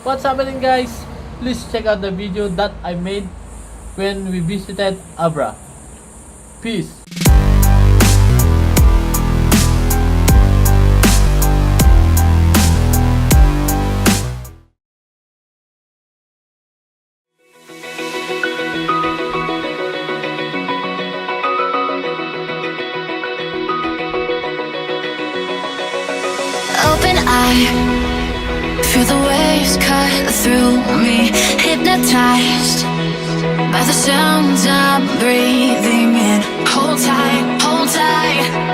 What's happening, guys? Please check out the video that I made when we visited Abra. Peace. Open eye, feel the waves cut through me. Hypnotized by the sounds I'm breathing in. Hold tight, hold tight.